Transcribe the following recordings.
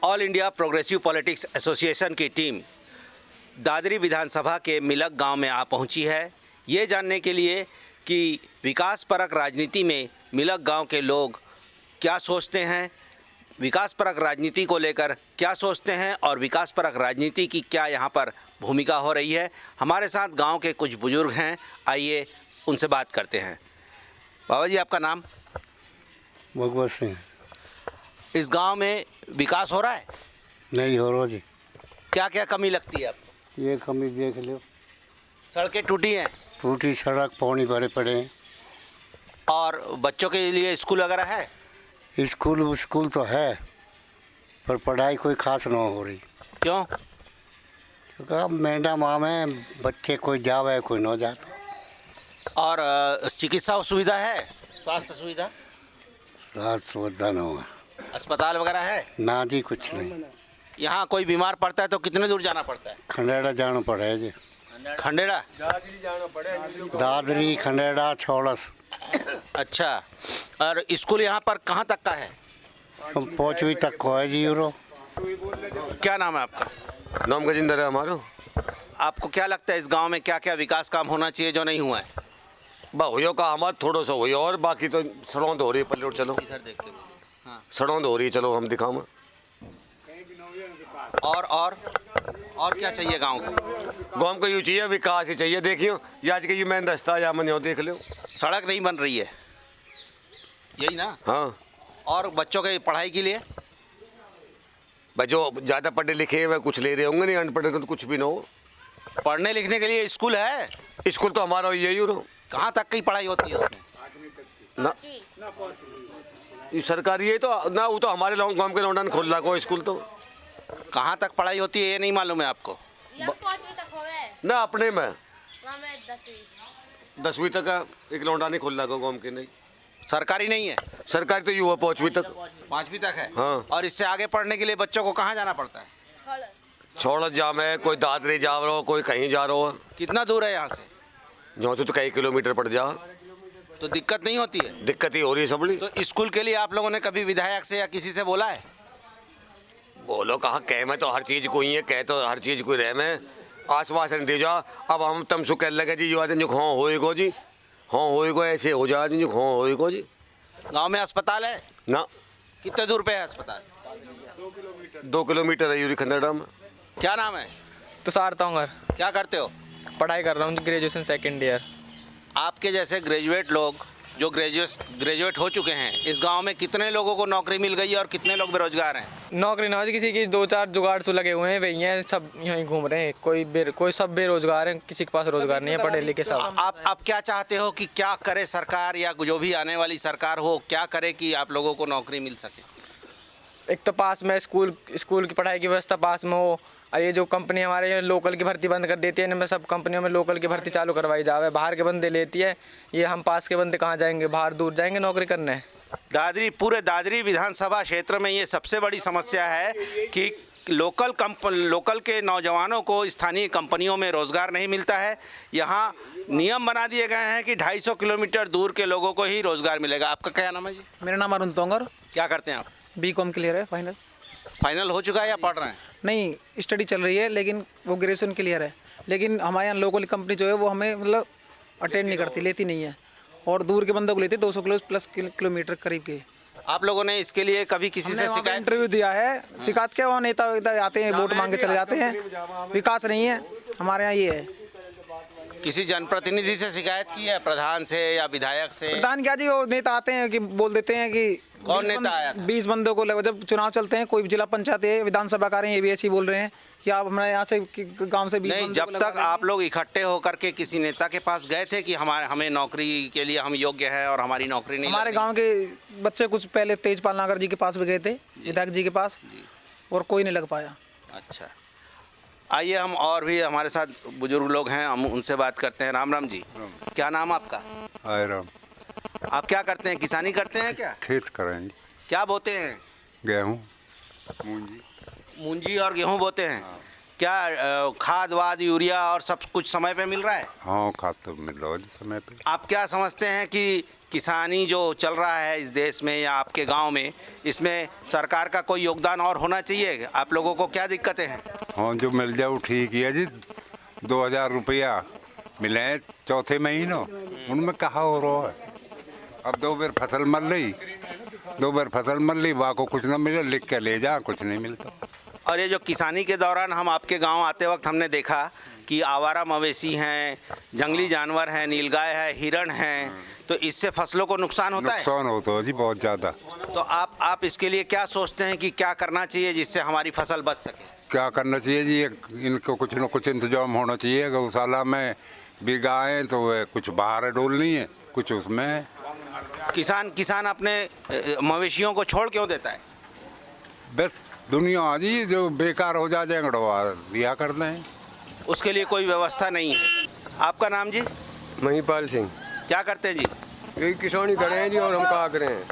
All India progressive politics association की team Dadri विधानसभा के मिलक गांव में आ पहुंची है, ये जानने के लिए कि विकासपरक राजनीति में मिलक गांव के लोग क्या सोचते हैं, विकासपरक राजनीति को लेकर क्या सोचते हैं और विकासपरक राजनीति की क्या यहाँ पर भूमिका हो रही है। हमारे साथ गांव के कुछ बुजुर्ग हैं, आइए उनसे बात करते हैं। बाबा जी, आपका नाम? भगवत सिंह। इस गांव में विकास हो रहा है? नहीं हो रहा जी। क्या क्या कमी लगती है आपको? ये कमी देख लो, सड़कें टूटी हैं, टूटी सड़क, पानी भरे पड़े हैं। और बच्चों के लिए स्कूल वगैरह है? स्कूल तो है, पर पढ़ाई कोई खास ना हो रही। क्यों? क्योंकि अब मैडम में बच्चे कोई जावे कोई ना जाता। और चिकित्सा सुविधा है, स्वास्थ्य सुविधा, रात सुविधा ना होगा, अस्पताल वगैरह है? ना जी कुछ नहीं। यहाँ कोई बीमार पड़ता है तो कितने दूर जाना पड़ता है? खंडेड़ा जाना पड़े जी। खंडेड़ा? दादरी, खंडेड़ा, छोड़स। अच्छा, और स्कूल यहाँ पर कहाँ तक का है? 5वीं तक को है जी। यूरो क्या नाम है आपका? नाम गजिंदर है हमारा। आपको क्या लगता है इस गांव में क्या क्या विकास काम होना चाहिए जो नहीं हुआ है? हुई का हमारा थोड़ा सा हुई, और बाकी तो सड़ौंद हो रही है। पल्ले चलो, इधर देख के बोलिए। हाँ। सड़ौंद हो रही है, चलो हम दिखाओ। और क्या चाहिए गांव को? गाँव को यूँ चाहिए, विकास ही चाहिए। देखियो ये आज के ये मेन रास्ता या मन देख लो, सड़क नहीं बन रही है, यही ना? हाँ। और बच्चों के पढ़ाई के लिए? भाई जो ज़्यादा पढ़े लिखे वह कुछ ले रहे होंगे, नहीं अनपढ़ तो कुछ भी ना हो। पढ़ने लिखने के लिए स्कूल है? स्कूल तो हमारा यही हो। कहाँ तक की पढ़ाई होती है उसमें? ना ये सरकारी है तो ना, वो तो हमारे गाँव के लौंडा ने खोल रहा को स्कूल। तो कहाँ तक पढ़ाई होती है ये नहीं मालूम है आपको? 5वीं तक हो गए ना अपने में वहाँ में 10वीं तक का एक लौंडा नहीं खोल रहा को गाँव के। नहीं सरकारी नहीं है? सरकारी तो युवा 5वीं तक। 5वीं तक है? हाँ। और इससे आगे पढ़ने के लिए बच्चों को कहाँ जाना पड़ता है? छोड़ जा में कोई दादरी जा रहा हो, कोई कहीं जा रहा हो। कितना दूर है यहाँ से? जो तो कई किलोमीटर पड़ जा, तो दिक्कत नहीं होती है? दिक्कत ही हो रही है सबली। तो स्कूल के लिए आप लोगों ने कभी विधायक से या किसी से बोला है? बोलो कहा कह में तो हर चीज़ को ही है, कह तो हर चीज़ को रह में आश्वासन दे जा। अब हम तम सु कह लगे जी, युवा दिन हाँ होएगो जी, हाँ होएगो, ऐसे हो जा जी, हाँ होएगो जी। गांव में अस्पताल है ना? कितने दूर पे है अस्पताल? 2 किलोमीटर है यूरी खंडेड़ा में। क्या नाम है? तुषार तोंगर। क्या करते हो? पढ़ाई कर रहा हूँ, ग्रेजुएशन 2nd ईयर। आपके जैसे ग्रेजुएट लोग जो ग्रेजुएट हो चुके हैं, इस गांव में कितने लोगों को नौकरी मिल गई है और कितने लोग बेरोजगार हैं? नौकरी ना हो किसी की, 2-4 जुगाड़ तो लगे हुए हैं, वही हैं, सब यहीं घूम रहे हैं। कोई सब बेरोजगार हैं, किसी के पास रोजगार नहीं है, पढ़े लिखे सब। आप क्या चाहते हो कि क्या करे सरकार या जो भी आने वाली सरकार हो, क्या करे कि आप लोगों को नौकरी मिल सके? एक तो पास में स्कूल की पढ़ाई की व्यवस्था पास में हो, और ये जो कंपनी हमारे यहाँ लोकल की भर्ती बंद कर देती है, इनमें सब कंपनियों में लोकल की भर्ती चालू करवाई जावे, बाहर के बंदे लेती है। ये हम पास के बंदे कहाँ जाएंगे, बाहर दूर जाएंगे नौकरी करने। पूरे दादरी विधानसभा क्षेत्र में ये सबसे बड़ी समस्या है कि लोकल के नौजवानों को स्थानीय कंपनियों में रोज़गार नहीं मिलता है। यहाँ नियम बना दिए गए हैं कि 250 किलोमीटर दूर के लोगों को ही रोज़गार मिलेगा। आपका क्या नाम है जी? मेरा नाम अरुण तोंगर। क्या करते हैं आप? B.Com क्लियर है, फाइनल हो चुका है या पढ़ रहे हैं? नहीं, स्टडी चल रही है, लेकिन वो ग्रेजुएशन क्लियर है। लेकिन हमारे यहाँ लोकल कंपनी जो है वो हमें मतलब अटेंड नहीं करती, लेती नहीं है, और दूर के बंदों को लेते 200 प्लस किलोमीटर करीब के। आप लोगों ने इसके लिए कभी किसी से शिकायत? इंटरव्यू दिया है। शिकायत क्या, वो नेता आते हैं, वोट मांग के चले जाते हैं, विकास नहीं है हमारे यहाँ। ये है, किसी जनप्रतिनिधि से शिकायत की है, प्रधान से या विधायक से? प्रधान क्या जी, वो नेता आते हैं कि बोल देते हैं कि कौन नेता आया था? 20 बंदों को जब चुनाव चलते हैं, कोई जिला पंचायत है, विधानसभा का रहे हैं, ये भी ऐसे ही बोल रहे हैं कि आप हमारे यहाँ से गांव से 20 नहीं, जब तक आप लोग इकट्ठे होकर के किसी नेता के पास गए थे कि हमें नौकरी के लिए हम योग्य हैं और हमारी नौकरी नहीं? हमारे गांव के बच्चे कुछ पहले तेजपाल नागर जी के पास भी गए थे, विधायक जी के पास, और कोई नहीं लग पाया। अच्छा, आइए हम और भी हमारे साथ बुजुर्ग लोग हैं, हम उनसे बात करते हैं। राम राम जी। क्या नाम आपका? आए राम। आप क्या करते हैं, किसानी करते हैं क्या? खेत करेंगे, क्या बोते हैं? गेहूँ, मूंजी और गेहूं बोते हैं। क्या खाद वाद यूरिया और सब कुछ समय पे मिल रहा है? हाँ खाद तो मिल रहा है समय पे। आप क्या समझते हैं कि किसानी जो चल रहा है इस देश में या आपके गांव में, इसमें सरकार का कोई योगदान और होना चाहिए? आप लोगों को क्या दिक्कतें हैं? हाँ, जो मिल जाए वो ठीक ही है जी। 2000 रुपया मिले हैं चौथे महीनों, उनमें कहाँ हो रहा है। अब 2 बार फसल मर ली, वहाँ को कुछ ना मिले, लिख के ले जा, कुछ नहीं मिलता। और ये जो किसानी के दौरान हम आपके गांव आते वक्त हमने देखा कि आवारा मवेशी हैं, जंगली जानवर हैं, नीलगाय है, हिरण हैं, तो इससे फसलों को नुकसान होता है? नुकसान होता है जी, बहुत ज़्यादा। तो आप इसके लिए क्या सोचते हैं कि क्या करना चाहिए जिससे हमारी फसल बच सके? क्या करना चाहिए जी, इनको कुछ न कुछ इंतजाम होना चाहिए। गौशाला में भी गायें तो कुछ बाहर डोलनी है, कुछ उसमें है। किसान अपने मवेशियों को छोड़ क्यों देता है? बस दुनिया जी जो बेकार हो जा जाएंगे दिया कर दें, उसके लिए कोई व्यवस्था नहीं है। आपका नाम जी? महिपाल सिंह। क्या करते हैं जी? यही किसानी कर रहे हैं जी, और हम क्या करें।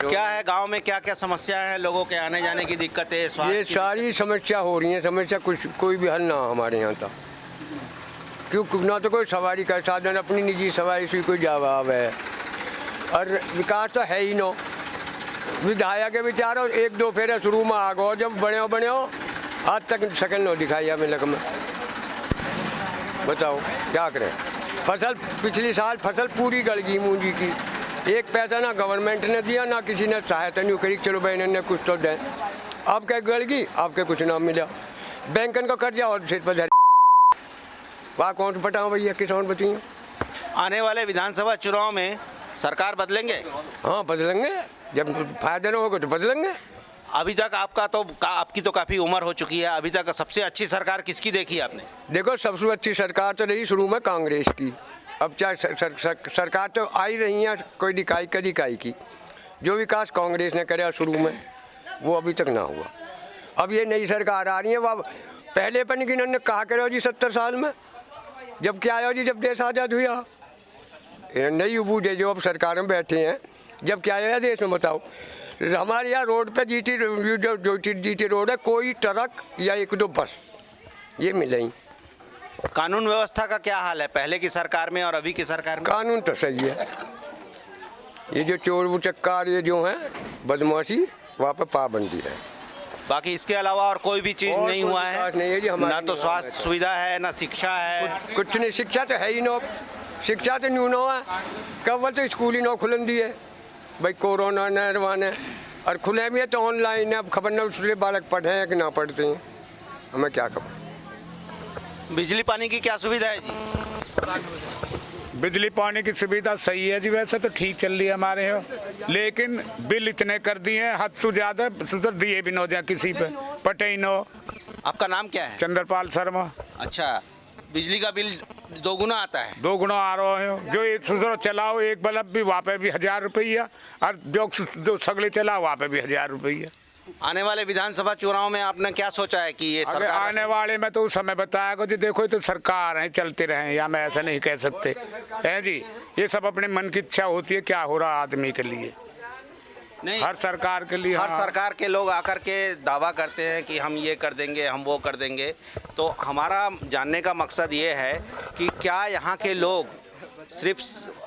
क्या है गांव में, क्या क्या समस्याएं हैं? लोगों के आने जाने की दिक्कतें, ये स्वास्थ्य की? सारी समस्या हो रही है। समस्या कुछ कोई भी हल ना हो हमारे यहाँ तक, क्यों ना तो कोई सवारी का साधन, अपनी निजी सवारी से कोई जवाब है, और विकास तो है ही नो। विधायक के विचार 1-2 फेरे शुरू में आ गो, जब बने हो आज तक शकल नो दिखाई हमें लग में। बताओ क्या करें। फसल पिछली साल फसल पूरी गल गई मूंजी की, 1 पैसा ना गवर्नमेंट ने दिया, ना किसी ने सहायता नहीं करी। चलो बहन ने कुछ तो दें, अब क्या गल गई, आपके कुछ ना मिला। बैंकन का कर्जा और सिर पर वहाँ कौन पटाओ भैया, किसान बचिए। आने वाले विधानसभा चुनाव में सरकार बदलेंगे? हाँ बदलेंगे, जब फायदा ना होगा तो बदलेंगे। अभी तक आपकी तो काफ़ी उम्र हो चुकी है, अभी तक सबसे अच्छी सरकार किसकी देखी आपने? देखो सबसे अच्छी सरकार तो रही शुरू में कांग्रेस की। अब चाहे सरकार तो आई रही है, कोई दिखाई की। जो विकास कांग्रेस ने कराया शुरू में वो अभी तक ना हुआ। अब ये नई सरकार आ रही है, वह पहले पन की इन्होंने कहा करो जी 70 साल में, जब क्या आया जी, जब देश आज़ाद हुआ। नई बूढ़े जो अब सरकार में बैठे हैं, जब क्या आया देश में बताओ। हमारे यहाँ रोड पे जीटी रोड है, कोई ट्रक या 1-2 बस ये मिले। कानून व्यवस्था का क्या हाल है पहले की सरकार में और अभी की सरकार में? कानून तो सही है, ये जो चोर उचक्कार ये जो है बदमाशी, वहाँ पे पाबंदी है। बाकी इसके अलावा और कोई भी चीज़ नहीं हुआ है? नहीं है जी, ना तो स्वास्थ्य सुविधा है, ना शिक्षा है। कुछ नहीं, शिक्षा तो है ही नो, शिक्षा तो न्यू नो है। कब तो स्कूल ही नो खुलन दी है भाई, कोरोना नरवाने, और खुले भी है तो ऑनलाइन है। अब खबर ना उसके बालक पढ़े हैं कि ना पढ़ते हैं, हमें क्या खबर। बिजली पानी की क्या सुविधा है जी? बिजली पानी की सुविधा सही है जी, वैसे तो ठीक चल रही है हमारे यहाँ, लेकिन बिल इतने कर दिए हैं हद से ज़्यादा, सुधर दिए भी न जाए किसी पे, पटे ही न। आपका नाम क्या है? चंद्रपाल शर्मा। अच्छा, बिजली का बिल 2 गुना आता है? 2 गुना आ रहा है। जो ये सुधर चलाओ एक बल्ब भी, वहाँ पे भी 1000 रुपया, और जो सगले चलाओ वहाँ पे भी 1000 रुपया। आने वाले विधानसभा चुनाव में आपने क्या सोचा है कि ये सरकार आने वाले में तो उस समय बताया को जी, देखो ये तो सरकार है, चलते रहे, या मैं ऐसा नहीं कह सकते है जी। ये सब अपने मन की इच्छा होती है, क्या हो रहा आदमी के लिए, नहीं, हर सरकार के लिए। हर हाँ। सरकार के लोग आकर के दावा करते हैं कि हम ये कर देंगे, हम वो कर देंगे। तो हमारा जानने का मकसद ये है कि क्या यहाँ के लोग सिर्फ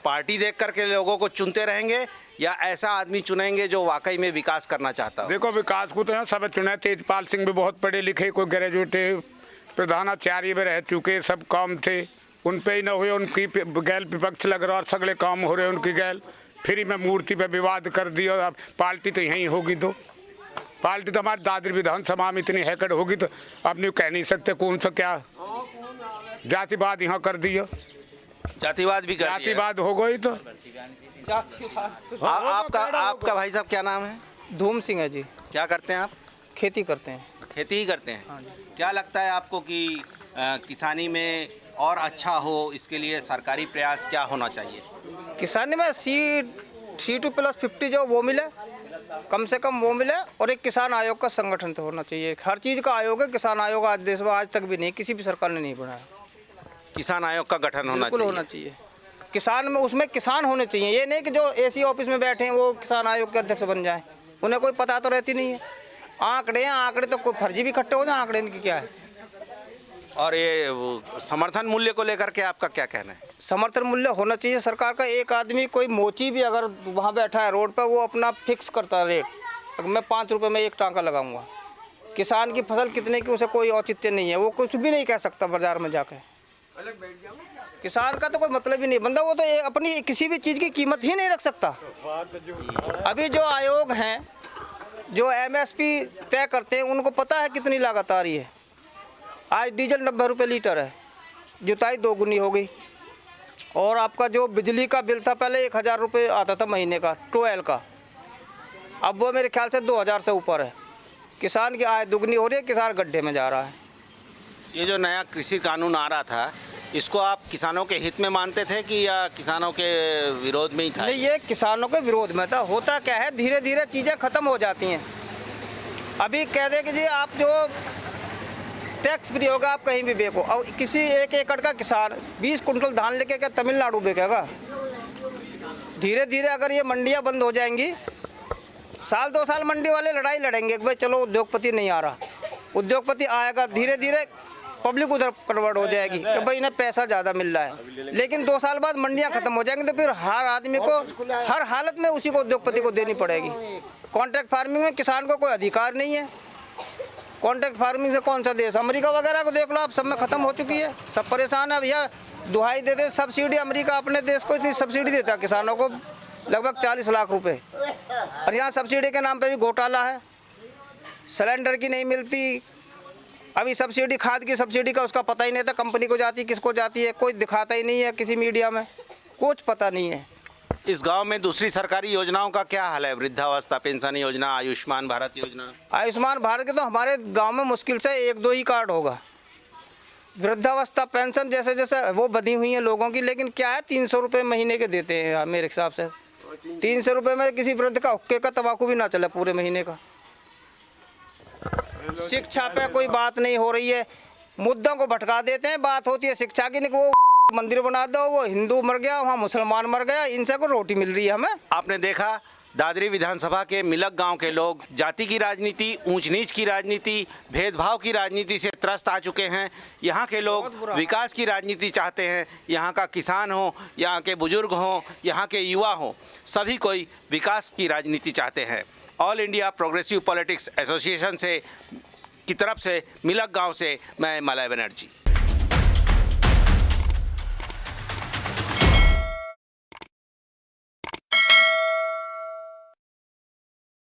पार्टी देख करके लोगों को चुनते रहेंगे, या ऐसा आदमी चुनेंगे जो वाकई में विकास करना चाहता हो? देखो विकास को तो यहाँ सब चुने। तेजपाल सिंह भी बहुत पढ़े लिखे, कोई ग्रेजुएट, प्रधानाचार्य भी रह चुके, सब काम थे, उन पे ही न हुए, उनकी गैल विपक्ष लग रहा और सगले काम हो रहे उनकी गैल। फ्री में मूर्ति पे विवाद कर दिया, अब पार्टी तो यहीं होगी। तो पार्टी तो हमारी दादरी विधानसभा में इतनी हैकड़ होगी तो अब नहीं कह नहीं सकते कौन सा क्या जातिवाद यहाँ कर दिया। जातिवाद भी कर दिया। जातिवाद हो गई तो। आपका भाई साहब क्या नाम है? धूम सिंह है जी। क्या करते हैं आप? खेती करते हैं। खेती ही करते हैं। क्या लगता है आपको कि किसानी में और अच्छा हो, इसके लिए सरकारी प्रयास क्या होना चाहिए? किसानी में C2+50 जो वो मिले, कम से कम वो मिले, और एक किसान आयोग का संगठन तो होना चाहिए। हर चीज़ का आयोग है, किसान आयोग आज देश में आज तक भी नहीं, किसी भी सरकार ने नहीं बनाया। किसान आयोग का गठन होना चाहिए। किसान में उसमें किसान होने चाहिए, ये नहीं कि जो AC ऑफिस में बैठे हैं वो किसान आयोग के अध्यक्ष बन जाएं, उन्हें कोई पता तो रहती नहीं है। आंकड़े हैं, आंकड़े तो कोई फर्जी भी इकट्ठे हो जाए, आंकड़े इनकी क्या है। और ये समर्थन मूल्य को लेकर के आपका क्या कहना है? समर्थन मूल्य होना चाहिए सरकार का। एक आदमी कोई मोची भी अगर वहाँ बैठा है रोड पर, वो अपना फिक्स करता रेट, अगर मैं 5 रुपये में एक टांका लगाऊंगा। किसान की फसल कितने की उसे कोई औचित्य नहीं है, वो कुछ भी नहीं कह सकता बाजार में जाके। किसान का तो कोई मतलब ही नहीं, बंदा वो तो अपनी किसी भी चीज़ की कीमत ही नहीं रख सकता। अभी जो आयोग हैं जो MSP तय करते हैं, उनको पता है कितनी लागत आ रही है। आज डीजल 90 रुपये लीटर है, जुताई 2 गुनी हो गई। और आपका जो बिजली का बिल था पहले 1000 रुपये आता था महीने का, 12 का, अब वो मेरे ख्याल से 2000 से ऊपर है। किसान की आय दुगनी हो रही है, किसान गड्ढे में जा रहा है। ये जो नया कृषि कानून आ रहा था, इसको आप किसानों के हित में मानते थे कि या किसानों के विरोध में ही था? नहीं, ये किसानों के विरोध में था। होता क्या है, धीरे धीरे चीज़ें ख़त्म हो जाती हैं। अभी कह दे कि जी आप जो टैक्स फ्री होगा, आप कहीं भी बेचो। और किसी 1 एकड़ का किसान 20 कुंटल धान लेके क्या तमिलनाडु बेचेगा? धीरे धीरे अगर ये मंडियाँ बंद हो जाएंगी, साल 2 साल मंडी वाले लड़ाई लड़ेंगे कि भाई चलो उद्योगपति नहीं आ रहा, उद्योगपति आएगा, धीरे धीरे पब्लिक उधर कन्वर्ट हो जाएगी कि भाई इन्हें पैसा ज़्यादा मिल रहा है। लेकिन 2 साल बाद मंडियाँ ख़त्म हो जाएंगी, तो फिर हर आदमी को हर हालत में उसी को उद्योगपति को देनी पड़ेगी। कॉन्ट्रैक्ट फार्मिंग में किसान को कोई अधिकार नहीं है। कॉन्ट्रैक्ट फार्मिंग से कौन सा देश, अमेरिका वगैरह को देख लो आप, सब में ख़त्म हो चुकी है। सब परेशान है भैया, दुहाई देते हैं सब्सिडी। अमेरिका अपने देश को इतनी सब्सिडी देता है किसानों को, लगभग 40 लाख रुपए, और यहाँ सब्सिडी के नाम पे भी घोटाला है। सिलेंडर की नहीं मिलती, अभी सब्सिडी, खाद की सब्सिडी का उसका पता ही नहीं था, कंपनी को जाती किसको जाती है, कोई दिखाता ही नहीं है किसी मीडिया में, कुछ पता नहीं है। इस गांव में दूसरी सरकारी योजनाओं का क्या हाल है? वृद्धावस्था पेंशन योजना, आयुष्मान भारत योजना? आयुष्मान भारत के तो हमारे गांव में मुश्किल से 1-2 ही कार्ड होगा। वृद्धावस्था पेंशन जैसे जैसे वो बधी हुई हैं लोगों की, लेकिन क्या है 300 रुपये महीने के देते हैं मेरे हिसाब से। 300 रुपये में किसी वृद्ध का हुक्के का तंबाकू भी ना चले पूरे महीने का। शिक्षा पे कोई बात नहीं हो रही है, मुद्दों को भटका देते हैं। बात होती है शिक्षा की, नहीं वो मंदिर बना दो, वो हिंदू मर गया, वहाँ मुसलमान मर गया, इनसे को रोटी मिल रही है हमें। आपने देखा दादरी विधानसभा के मिलक गांव के लोग जाति की राजनीति, ऊंच नीच की राजनीति, भेदभाव की राजनीति से त्रस्त आ चुके हैं। यहाँ के लोग विकास की राजनीति चाहते हैं। यहाँ का किसान हो, यहाँ के बुजुर्ग हों, यहाँ के युवा हों, सभी कोई विकास की राजनीति चाहते हैं। All India progressive politics association से की तरफ से मिलक गांव से मैं मलय बनर्जी।